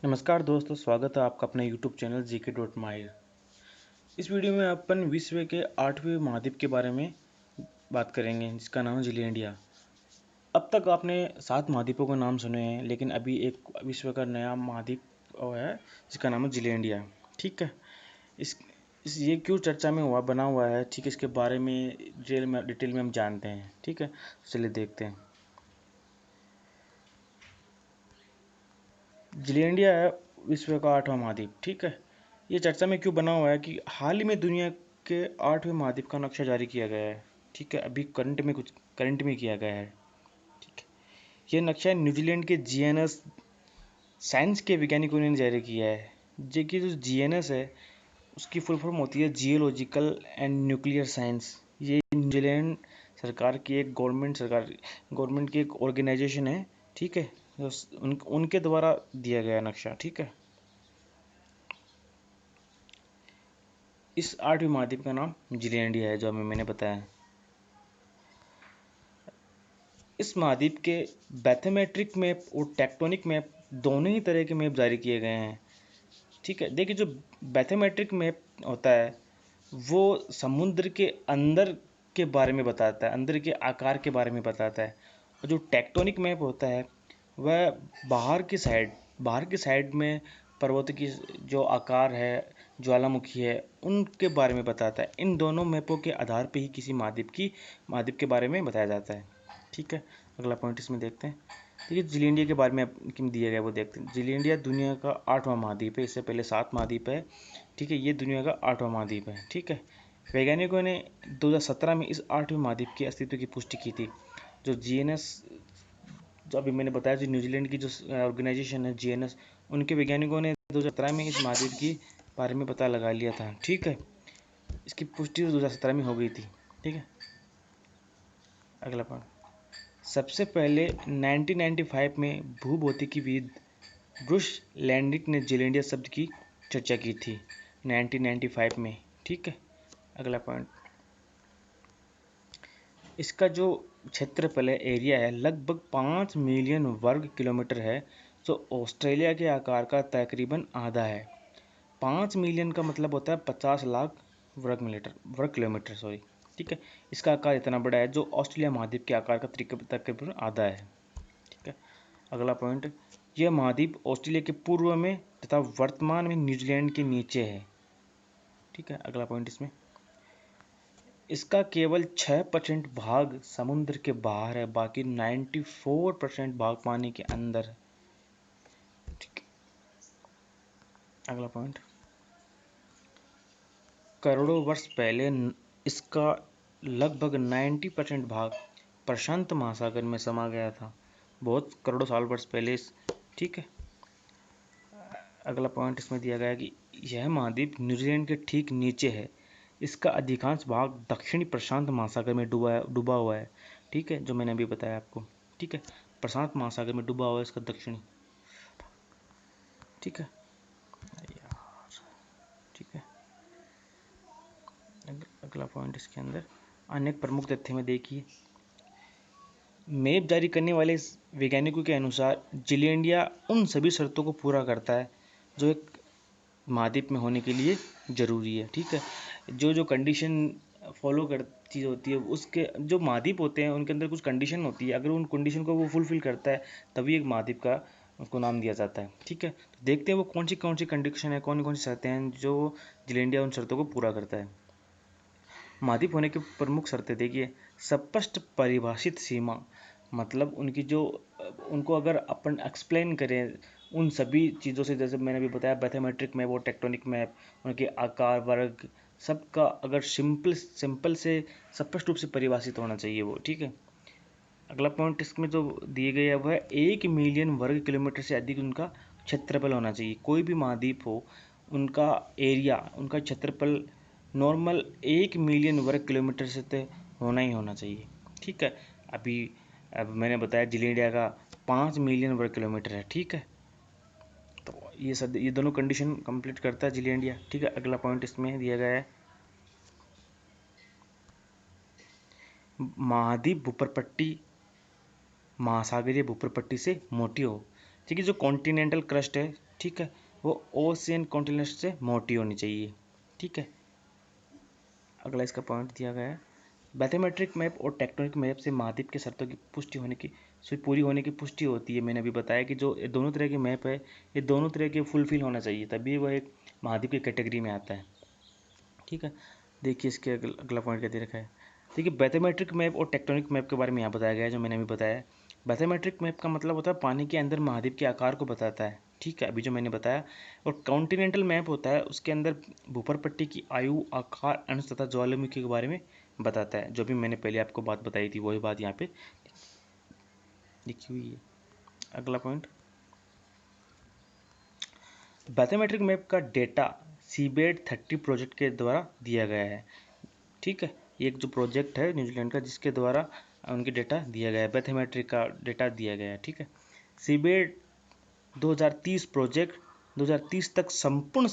नमस्कार दोस्तों, स्वागत है आपका अपने YouTube चैनल GK.माहिर। इस वीडियो में अपन विश्व के 8वें महाद्वीप के बारे में बात करेंगे, जिसका नाम है जिले इंडिया। अब तक आपने 7 महाद्वीपों के नाम सुने हैं, लेकिन अभी एक विश्व का नया महाद्वीप है जिसका नाम है जिले इंडिया। ठीक है, इस ये क्यों चर्चा में बना हुआ है, ठीक है, इसके बारे में डिटेल में हम जानते हैं। ठीक है, चलिए देखते हैं। जिले इंडिया है विश्व का 8वां महाद्वीप। ठीक है, ये चर्चा में क्यों बना हुआ है कि हाल ही में दुनिया के 8वें महाद्वीप का नक्शा जारी किया गया है। ठीक है, अभी करंट में किया गया है। ठीक है, ये नक्शा न्यूजीलैंड के जीएनएस साइंस के वैज्ञानिकों ने जारी किया है। जो जीएनएस है उसकी फुल फॉर्म होती है जियोलॉजिकल एंड न्यूक्लियर साइंस। ये न्यूजीलैंड सरकार की एक गवर्नमेंट की एक ऑर्गेनाइजेशन है। ठीक है, उनके द्वारा दिया गया नक्शा। ठीक है, इस 8वें महाद्वीप का नाम जिले इंडिया है, जो हमें मैंने बताया। इस महाद्वीप के बैथोमेट्रिक मैप और टेक्टोनिक मैप दोनों ही तरह के मैप जारी किए गए हैं। ठीक है, देखिए, जो बैथोमेट्रिक मैप होता है वो समुद्र के अंदर के बारे में बताता है, अंदर के आकार के बारे में बताता है। और जो टेक्टोनिक मैप होता है वह बाहर की साइड में पर्वत की जो आकार है, ज्वालामुखी है, उनके बारे में बताता है। इन दोनों मैपों के आधार पर ही किसी महाद्वीप के बारे में बताया जाता है। ठीक है, अगला पॉइंट इसमें देखते हैं। देखिए, जिले इंडिया के बारे में दिया गया वो देखते हैं। जिले इंडिया दुनिया का 8वां महाद्वीप है। इससे पहले 7 महाद्वीप है। ठीक है, ये दुनिया का 8वां महाद्वीप है। ठीक है, वैज्ञानिकों ने 2017 में इस 8वें महाद्वीप के अस्तित्व की पुष्टि की थी। जो जीएनएस, जो अभी मैंने बताया, जो न्यूजीलैंड की जो ऑर्गेनाइजेशन है जीएनएस, उनके वैज्ञानिकों ने 2017 में इस महाद्वीप की बारे में पता लगा लिया था। ठीक है, इसकी पुष्टि 2017 में हो गई थी। ठीक है, अगला पॉइंट। सबसे पहले 1995 में भूभौतिकीविद ब्रूस लैंडिक ने जिले इंडिया शब्द की चर्चा की थी 1995 में। ठीक है, अगला पॉइंट। इसका जो क्षेत्रफल है, एरिया है, लगभग 5 मिलियन वर्ग किलोमीटर है, जो ऑस्ट्रेलिया के आकार का तकरीबन आधा है। 5 मिलियन का मतलब होता है 50 लाख वर्ग किलोमीटर, सॉरी। ठीक है, इसका आकार इतना बड़ा है जो ऑस्ट्रेलिया महाद्वीप के आकार का तकरीबन आधा है। ठीक है, अगला पॉइंट। यह महाद्वीप ऑस्ट्रेलिया के पूर्व में तथा वर्तमान में न्यूजीलैंड के नीचे है। ठीक है, अगला पॉइंट इसमें। इसका केवल 6% भाग समुद्र के बाहर है, बाकी 94% भाग पानी के अंदर है। ठीक, अगला पॉइंट। करोड़ों वर्ष पहले इसका लगभग 90% भाग प्रशांत महासागर में समा गया था, बहुत करोड़ों साल वर्ष पहले। ठीक है, अगला पॉइंट इसमें दिया गया है कि यह महाद्वीप न्यूजीलैंड के ठीक नीचे है। इसका अधिकांश भाग दक्षिणी प्रशांत महासागर में डूबा हुआ है। ठीक है, जो मैंने अभी बताया आपको। ठीक है, प्रशांत महासागर में डूबा हुआ है इसका दक्षिणी। ठीक है यार, ठीक है, अगला पॉइंट इसके अंदर अनेक प्रमुख तथ्य में देखिए। मैप जारी करने वाले वैज्ञानिकों के अनुसार जिले इंडिया उन सभी शर्तों को पूरा करता है जो एक महाद्वीप में होने के लिए ज़रूरी है। ठीक है, जो कंडीशन फॉलो कर चीज़ होती है, उसके जो महाद्वीप होते हैं उनके अंदर कुछ कंडीशन होती है, अगर उन कंडीशन को वो फुलफिल करता है तभी एक महाद्वीप का उसको नाम दिया जाता है। ठीक है, तो देखते हैं वो कौन सी कंडीशन है, कौन सी शर्तें हैं जो जिले इंडिया उन शर्तों को पूरा करता है। महाद्वीप होने की प्रमुख शर्तें देखिए। स्पष्ट परिभाषित सीमा, मतलब उनको अगर अपन एक्सप्लेन करें उन सभी चीज़ों से, जैसे मैंने भी बताया बैथोमेट्रिक मैप और टेक्टोनिक मैप, उनके आकार वर्ग सबका अगर सिंपल से स्पष्ट रूप से परिभाषित होना चाहिए वो। ठीक है, अगला पॉइंट इसमें जो दिए गए है वह 1 मिलियन वर्ग किलोमीटर से अधिक उनका क्षेत्रफल होना चाहिए। कोई भी महाद्वीप हो, उनका एरिया, उनका क्षेत्रफल नॉर्मल 1 मिलियन वर्ग किलोमीटर से तो होना ही होना चाहिए। ठीक है, अब मैंने बताया जिले इंडिया का 5 मिलियन वर्ग किलोमीटर है। ठीक है, तो ये दोनों कंडीशन कंप्लीट करता है जिले इंडिया। ठीक है, अगला पॉइंट इसमें दिया गया है महाद्वीप भूप्रपट्टी महासागरीय भूप्रपट्टी से मोटी हो। ठीक है, जो कॉन्टिनेंटल क्रस्ट है, ठीक है, वो ओशियन कॉन्टिनेंट से मोटी होनी चाहिए। ठीक है, अगला इसका पॉइंट दिया गया है, बैथोमेट्रिक मैप और टेक्टोनिक मैप से महाद्वीप की शर्तों की पुष्टि होने की पूरी होने की पुष्टि होती है। मैंने अभी बताया कि जो ये दोनों तरह के मैप है, ये दोनों तरह के फुलफिल होना चाहिए, तभी वह एक महाद्वीप की कैटेगरी में आता है। ठीक है, देखिए इसके अगला पॉइंट क्या दे रखा है। देखिए बैथोमेट्रिक मैप और टेक्टोनिक मैप के बारे में यहाँ बताया गया है, जो मैंने अभी बताया। बैथोमेट्रिक मैप का मतलब होता है पानी के अंदर महाद्वीप के आकार को बताता है। ठीक है, अभी जो मैंने बताया। और कॉन्टिनेंटल मैप होता है, उसके अंदर भूपर पट्टी की आयु, आकार, अंश तथा ज्वालामुखी के बारे में बताता है। जो भी मैंने पहले आपको बात बताई थी वही बात यहाँ पे लिखी हुई है। अगला पॉइंट, बैथोमेट्रिक मैप का डेटा सीबेड 30 प्रोजेक्ट के द्वारा दिया गया है। ठीक है, ये एक जो प्रोजेक्ट है न्यूजीलैंड का, जिसके द्वारा उनके डेटा दिया गया है, बैथोमेट्रिक का डेटा दिया गया है। ठीक है, सीबेड 2030 प्रोजेक्ट 2030 तक संपूर्ण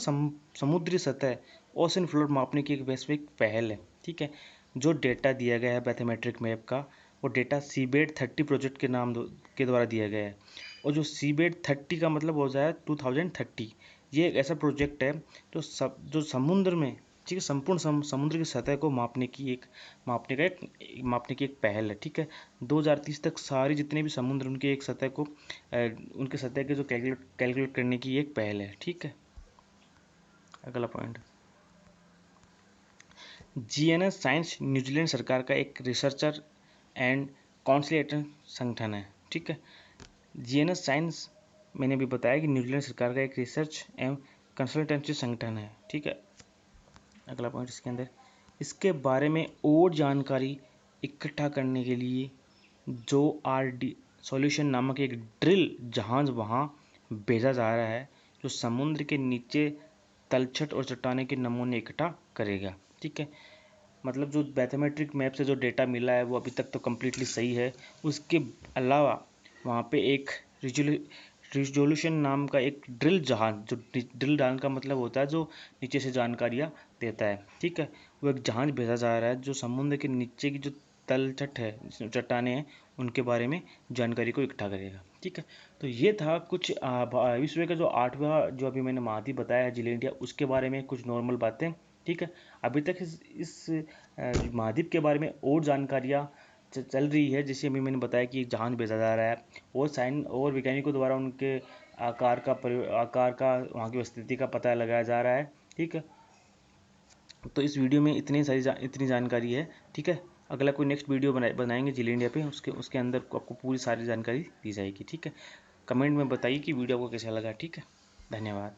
समुद्री सतह ओशन फ्लोर मापने की एक वैश्विक पहल है। ठीक है, जो डेटा दिया गया है बैथोमेट्रिक मैप का, वो डेटा सीबेड 30 प्रोजेक्ट के नाम के द्वारा दिया गया है। और जो सीबेड 30 का मतलब हो जाए 2030, ये एक ऐसा प्रोजेक्ट है जो समुद्र में, ठीक है, संपूर्ण समुद्र की सतह को मापने की एक पहल है। ठीक है, 2030 तक सारी जितने भी समुद्र उनके एक सतह को उनके सतह के जो कैलकुलेट करने की एक पहल है। ठीक है, अगला पॉइंट, जीएनएस साइंस न्यूजीलैंड सरकार का एक रिसर्चर एंड कॉन्सलेटर संगठन है। ठीक है, जीएनएस साइंस मैंने भी बताया कि न्यूजीलैंड सरकार का एक रिसर्च एवं कंसल्टेंसी संगठन है। ठीक है, अगला पॉइंट इसके अंदर, इसके बारे में और जानकारी इकट्ठा करने के लिए जो आरडी सॉल्यूशन नामक एक ड्रिल जहाज वहाँ भेजा जा रहा है, जो समुद्र के नीचे तलछट और चट्टाने के नमूने इकट्ठा करेगा। ठीक है, मतलब जो बैथोमेट्रिक मैप से जो डेटा मिला है वो अभी तक तो कम्प्लीटली सही है। उसके अलावा वहाँ पे एक रिजोल्यूशन नाम का एक ड्रिल जहाज, जो ड्रिल जहाज का मतलब होता है जो नीचे से जानकारियाँ देता है। ठीक है, वो एक जहाज भेजा जा रहा है जो समुद्र के नीचे की जो तलछट है, चट्टाने हैं, उनके बारे में जानकारी को इकट्ठा करेगा। ठीक है, तो ये था कुछ विश्व का जो 8वां जो अभी मैंने महाद्वीप बताया है जिले इंडिया, उसके बारे में कुछ नॉर्मल बातें। ठीक है, अभी तक इस महाद्वीप के बारे में और जानकारियाँ चल रही है, जैसे अभी मैंने बताया कि एक जहाज भेजा जा रहा है और और वैज्ञानिकों द्वारा उनके आकार का वहाँ की स्थिति का पता लगाया जा रहा है। ठीक है, तो इस वीडियो में इतनी जानकारी है। ठीक है, अगला कोई नेक्स्ट वीडियो बनाएंगे जिले इंडिया पे, उसके अंदर आपको पूरी सारी जानकारी दी जाएगी। ठीक है, कमेंट में बताइए कि वीडियो आपको कैसा लगा। ठीक है, धन्यवाद।